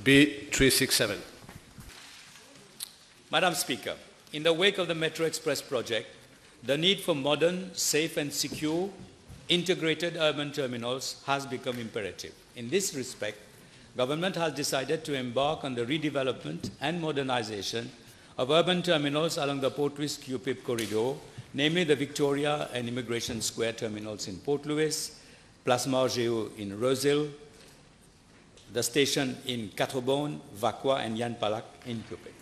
B367. Madam Speaker, in the wake of the Metro Express project, the need for modern, safe and secure integrated urban terminals has become imperative. In this respect, government has decided to embark on the redevelopment and modernization of urban terminals along the Port Louis-Cupid corridor, namely the Victoria and Immigration Square terminals in Port Louis, Place Margéo in Rosehill, the station in Quatre-Bornes, Vaqua and Yan Palak in Cupid.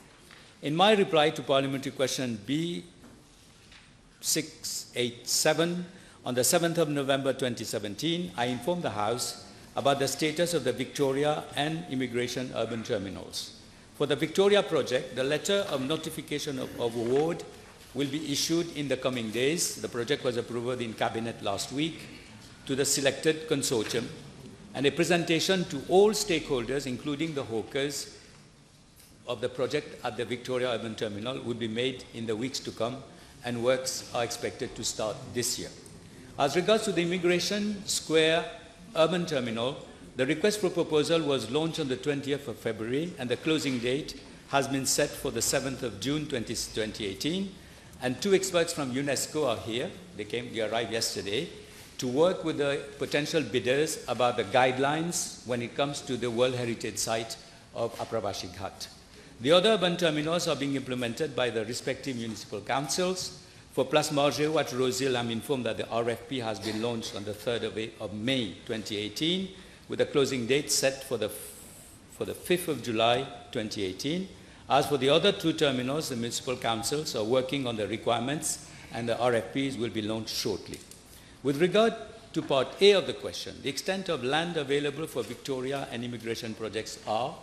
In my reply to parliamentary question B687 on the 7th of November 2017, I informed the House about the status of the Victoria and Immigration Urban Terminals. For the Victoria project, the letter of notification of award will be issued in the coming days. The project was approved in Cabinet last week to the selected consortium, and a presentation to all stakeholders, including the hawkers of the project at the Victoria Urban Terminal, will be made in the weeks to come, and works are expected to start this year. As regards to the Immigration Square Urban Terminal, the request for proposal was launched on the 20th of February, and the closing date has been set for the 7th of June 2018. And two experts from UNESCO are here. They arrived yesterday to work with the potential bidders about the guidelines when it comes to the World Heritage Site of Aprabashi Ghat. The other urban terminals are being implemented by the respective municipal councils. For Place Margéo at Rosehill, I'm informed that the RFP has been launched on the 3rd of May 2018, with a closing date set for the 5th of July 2018. As for the other two terminals, the municipal councils are working on the requirements, and the RFPs will be launched shortly. With regard to part A of the question, the extent of land available for Victoria and immigration projects are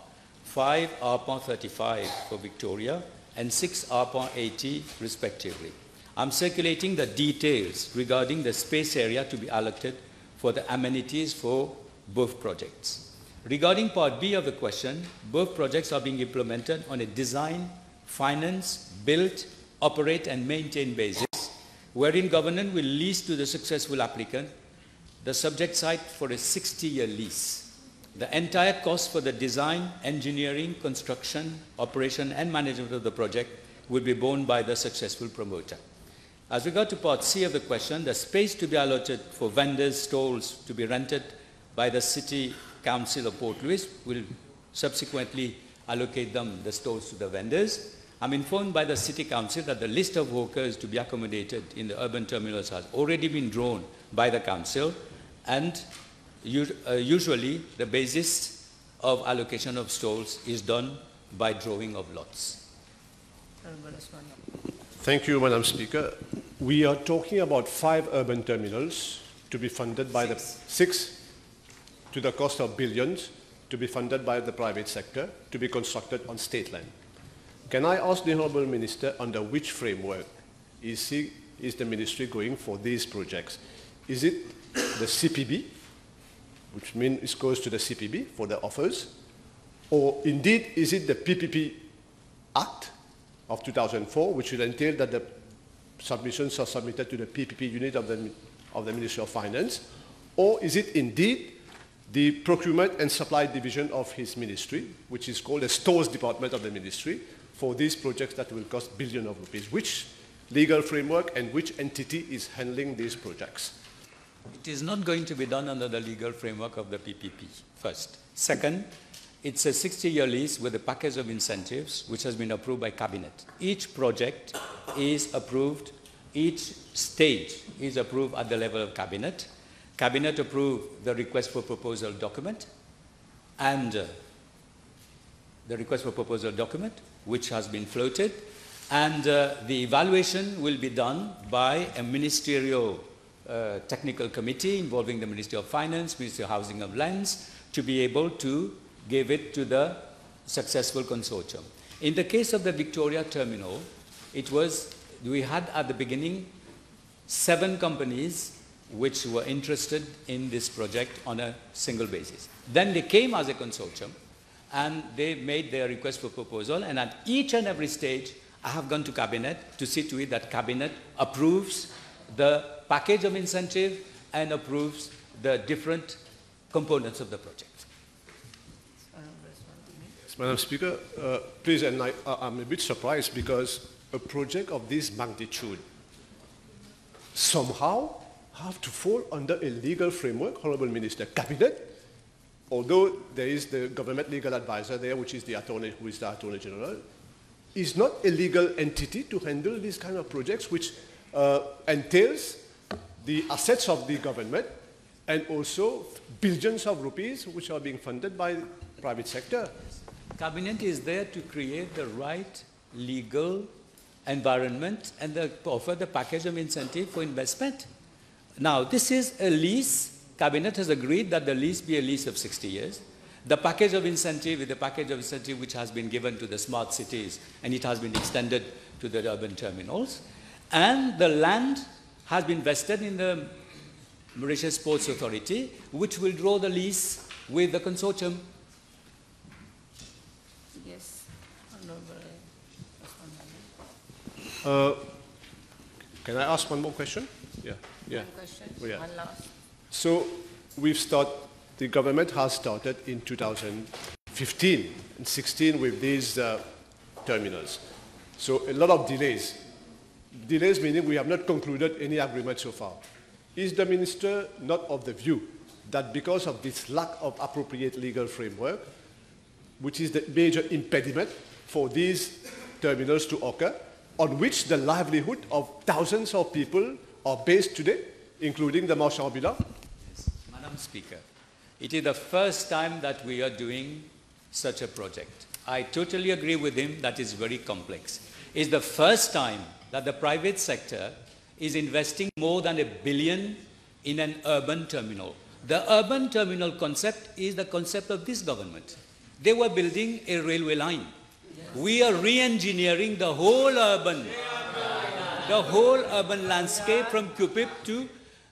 5 R.35 for Victoria and 6 R.80 respectively. I'm circulating the details regarding the space area to be allocated for the amenities for both projects. Regarding part B of the question, both projects are being implemented on a design, finance, build, operate and maintain basis, wherein government will lease to the successful applicant the subject site for a 60-year lease. The entire cost for the design, engineering, construction, operation and management of the project will be borne by the successful promoter. As regard to part C of the question, the space to be allotted for vendors' stalls to be rented by the City Council of Port Louis will subsequently allocate the stalls to the vendors. I'm informed by the City Council that the list of hawkers to be accommodated in the urban terminals has already been drawn by the Council, and usually the basis of allocation of stalls is done by drawing of lots. Thank you, Madam Speaker. We are talking about 5 urban terminals to be funded by 6 to the cost of billions, to be funded by the private sector, to be constructed on state land. Can I ask the Honourable Minister under which framework is the Ministry going for these projects? Is it the CPB, which means it goes to the CPB for the offers, or indeed is it the PPP Act of 2004, which will entail that the submissions are submitted to the PPP unit of the Ministry of Finance, or is it indeed the Procurement and Supply Division of his ministry, which is called the Stores Department of the Ministry, for these projects that will cost billions of rupees? Which legal framework and which entity is handling these projects? It is not going to be done under the legal framework of the PPP, first. Second, it's a 60-year lease with a package of incentives which has been approved by Cabinet. Each project is approved, each stage is approved at the level of Cabinet. Cabinet approved the request for proposal document, and the request for proposal document which has been floated, and the evaluation will be done by a ministerial technical committee involving the Ministry of Finance, Ministry of Housing and Lands, to be able to give it to the successful consortium. In the case of the Victoria Terminal, we had at the beginning 7 companies which were interested in this project on a single basis. Then they came as a consortium and they made their request for proposal, and at each and every stage I have gone to Cabinet to see to it that Cabinet approves the package of incentive and approves the different components of the project. Madam Speaker, please, and I'm a bit surprised because a project of this magnitude somehow have to fall under a legal framework, Honourable Minister. Cabinet, although there is the government legal advisor there, which is the attorney, who is the Attorney General, is not a legal entity to handle these kind of projects, which entails the assets of the government and also billions of rupees which are being funded by the private sector. Cabinet is there to create the right legal environment and offer the package of incentive for investment. Now, this is a lease. Cabinet has agreed that the lease be a lease of 60 years. The package of incentive is the package of incentive which has been given to the smart cities, and it has been extended to the urban terminals. And the land has been vested in the Mauritius Ports Authority, which will draw the lease with the consortium. Yes. Can I ask one more question? Yeah. One question, yeah. one last. So the government has started in 2015 and 16 with these terminals. So a lot of delays. Delays meaning we have not concluded any agreement so far. Is the minister not of the view that because of this lack of appropriate legal framework, which is the major impediment for these terminals to occur, on which the livelihood of thousands of people are based today, including the marchand ambulant? Yes. Madam Speaker, it is the first time that we are doing such a project. I totally agree with him that is very complex. It's the first time that the private sector is investing more than $1 billion in an urban terminal. The urban terminal concept is the concept of this government. They were building a railway line. We are re-engineering the whole urban landscape from Cupip to,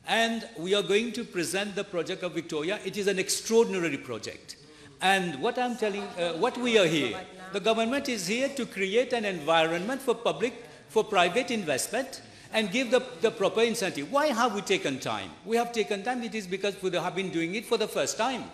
and we are going to present the project of Victoria. It is an extraordinary project. And what I'm telling, what we are here, the government is here to create an environment for private investment and give the proper incentive. Why have we taken time? We have taken time, it is because we have been doing it for the first time.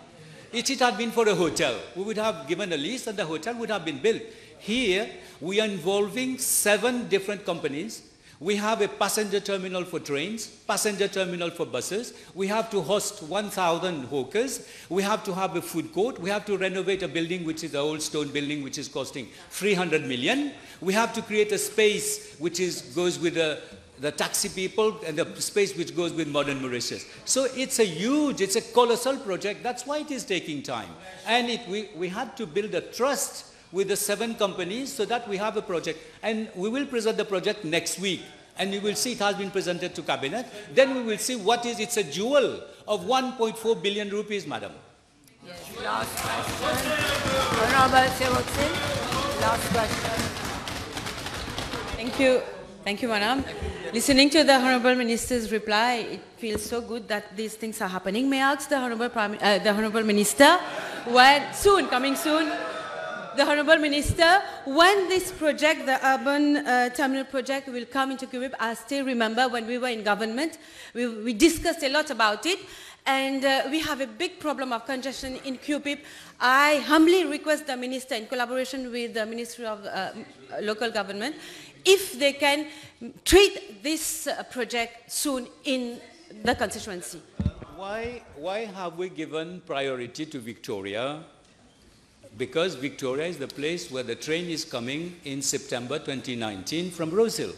If it had been for a hotel, we would have given a lease and the hotel would have been built. Here, we are involving 7 different companies. We have a passenger terminal for trains, passenger terminal for buses. We have to host 1,000 hawkers. We have to have a food court. We have to renovate a building, which is an old stone building, which is costing 300 million. We have to create a space which goes with the taxi people and the space which goes with modern Mauritius. So it's a colossal project. That's why it is taking time. And we had to build a trust with the 7 companies so that we have a project. And we will present the project next week. And you will see it has been presented to Cabinet. Then we will see it's a jewel of 1.4 billion rupees, madam. Yes, last question. Honorable Sewaksin, last question. Thank you. Thank you, madam. Listening to the Honourable Minister's reply, it feels so good that these things are happening. May I ask the Honourable Minister, coming soon, the Honourable Minister, when this project, the urban terminal project, will come into Cupip? I still remember when we were in government, we discussed a lot about it, and we have a big problem of congestion in Cupip. I humbly request the Minister, in collaboration with the Ministry of Local Government, if they can treat this project soon in the constituency. Why have we given priority to Victoria? Because Victoria is the place where the train is coming in September 2019 from Rosehill.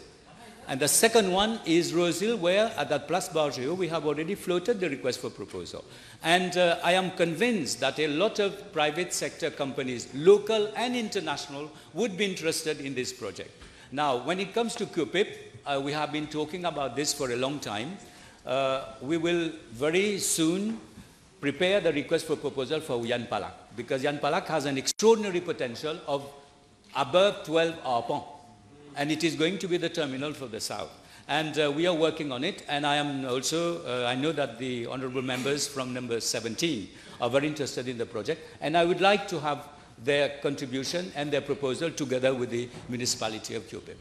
And the second one is Rosehill, where at that Place Bargeo, we have already floated the request for proposal. And I am convinced that a lot of private sector companies, local and international, would be interested in this project. Now, when it comes to Cupip, we have been talking about this for a long time. We will very soon prepare the request for proposal for Yan Palak, because Yan Palak has an extraordinary potential of above 12 arpents, and it is going to be the terminal for the south. And we are working on it, and I am also, I know that the honourable members from number 17 are very interested in the project, and I would like to have their contribution and their proposal together with the municipality of Cupip.